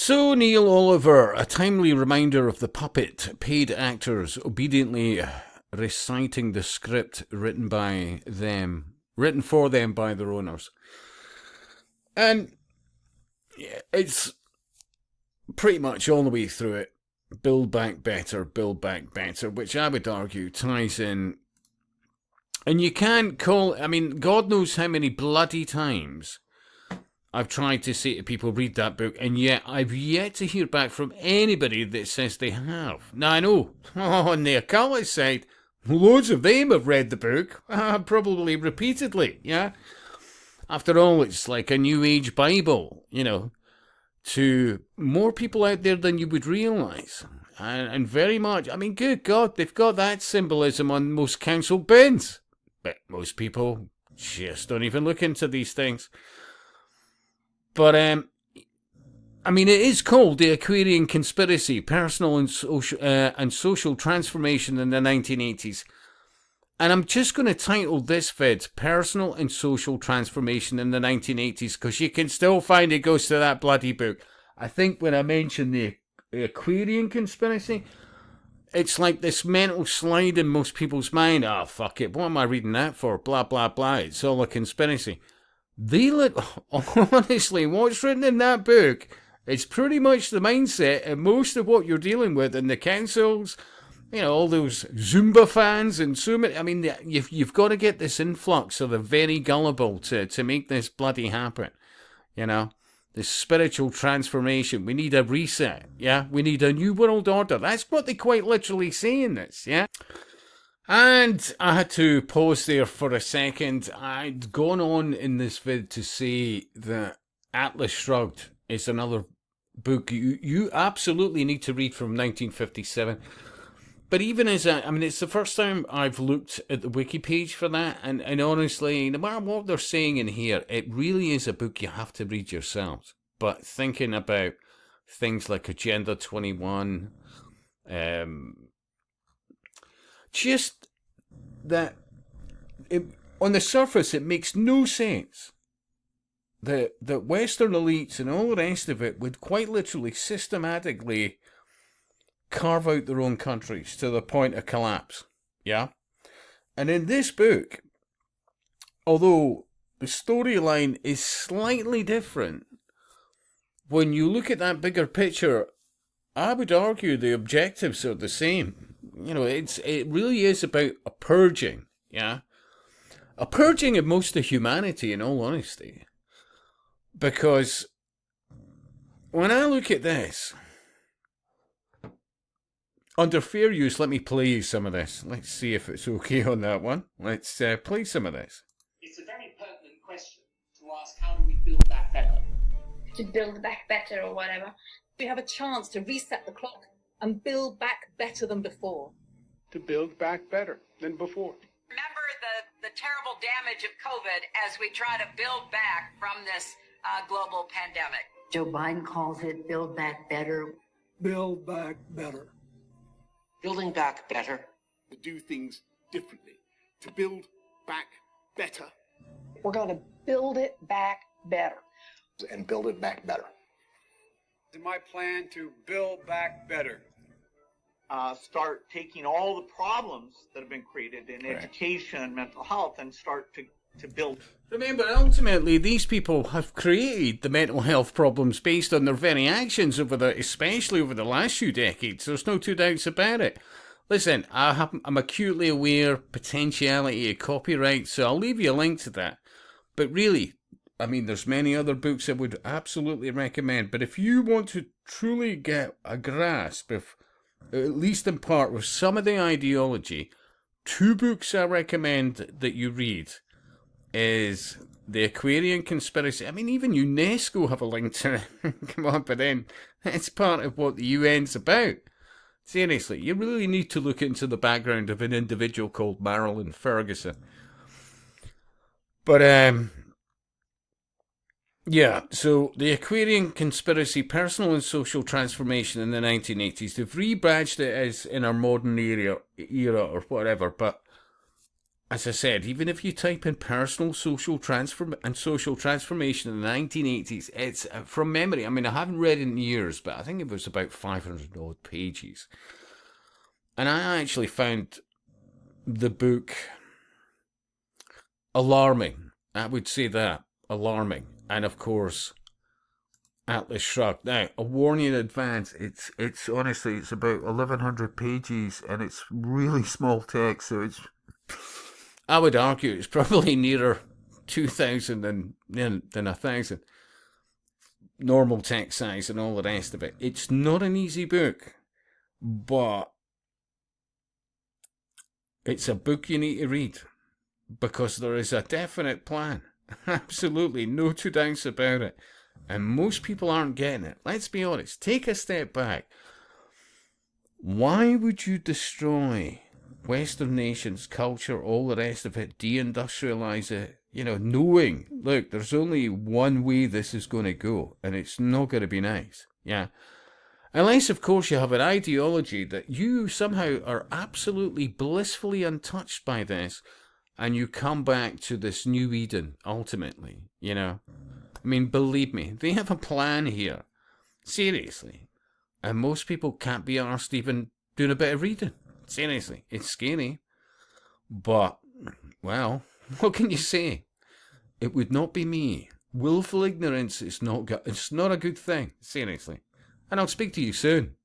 So, Neil Oliver, a timely reminder of the puppet paid actors obediently reciting the script written for them by their owners. And it's pretty much all the way through it. Build back better, which I would argue ties in. And you can't call, I mean, God knows how many bloody times I've tried to say to people, read that book, and yet I've yet to hear back from anybody that says they have. Now, I know, on the occultist side, loads of them have read the book, probably repeatedly, yeah? After all, it's like a New Age Bible, you know, to more people out there than you would realise. And very much, I mean, good God, they've got that symbolism on most council bins. But most people just don't even look into these things. But, I mean, it is called The Aquarian Conspiracy, Personal and Social Transformation in the 1980s. And I'm just going to title this vid, Personal and Social Transformation in the 1980s, because you can still find it goes to that bloody book. I think when I mentioned the Aquarian Conspiracy, it's like this mental slide in most people's mind. Oh, fuck it, what am I reading that for? Blah, blah, blah, it's all a conspiracy. Honestly, what's written in that book is pretty much the mindset and most of what you're dealing with in the councils, you know, all those Zumba fans and so many. I mean, you've got to get this influx of the very gullible to make this bloody happen, you know. This spiritual transformation. We need a reset, yeah? We need a new world order. That's what they quite literally say in this, yeah? And I had to pause there for a second. I'd gone on in this vid to say that Atlas Shrugged is another book you absolutely need to read from 1957. But even as I mean, it's the first time I've looked at the wiki page for that, and honestly, no matter what they're saying in here, it really is a book you have to read yourselves. But thinking about things like Agenda 21, just that on the surface it makes no sense that Western elites and all the rest of it would quite literally systematically carve out their own countries to the point of collapse, yeah? And in this book, although the storyline is slightly different, when you look at that bigger picture, I would argue the objectives are the same. You know, it really is about a purging, yeah? A purging of most of humanity, in all honesty. Because when I look at this, under fair use, let me play you some of this. Let's see if it's okay on that one. Let's play some of this. It's a very pertinent question to ask, how do we build back better? To build back better or whatever. We have a chance to reset the clock and build back better than before. To build back better than before. Remember the terrible damage of COVID as we try to build back from this global pandemic. Joe Biden calls it build back better. Build back better. Building back better. To do things differently. To build back better. We're going to build it back better. And build it back better. My plan to build back better. Start taking all the problems that have been created in education and mental health and start to build. Remember, ultimately, these people have created the mental health problems based on their very actions especially over the last few decades. There's no two doubts about it. Listen, I'm acutely aware potentiality of copyright, so I'll leave you a link to that. But really, I mean, there's many other books I would absolutely recommend. But if you want to truly get a grasp of, at least in part, with some of the ideology, two books I recommend that you read is The Aquarian Conspiracy. I mean, even UNESCO have a link to it. Come on, but then it's part of what the UN's about. Seriously, you really need to look into the background of an individual called Marilyn Ferguson. But, yeah, so The Aquarian Conspiracy, Personal and Social Transformation in the 1980s. They've rebadged it as in our modern era or whatever, but as I said, even if you type in personal social transformation in the 1980s, it's from memory. I mean, I haven't read it in years, but I think it was about 500 odd pages. And I actually found the book alarming. I would say that, alarming. And of course, Atlas Shrugged. Now, a warning in advance, it's honestly, it's about 1,100 pages, and it's really small text, so it's, I would argue it's probably nearer 2,000 than 1,000. Normal text size and all the rest of it. It's not an easy book, but it's a book you need to read, because there is a definite plan. Absolutely, no two doubts about it. And most people aren't getting it. Let's be honest. Take a step back. Why would you destroy Western nations, culture, all the rest of it, deindustrialize it, knowing, look, there's only one way this is going to go, and it's not going to be nice. Yeah. Unless, of course, you have an ideology that you somehow are absolutely blissfully untouched by this, and you come back to this new Eden, ultimately, I mean, believe me, they have a plan here. Seriously. And most people can't be arsed even doing a bit of reading. Seriously. It's scary. But, well, what can you say? It would not be me. Willful ignorance is not a good thing. Seriously. And I'll speak to you soon.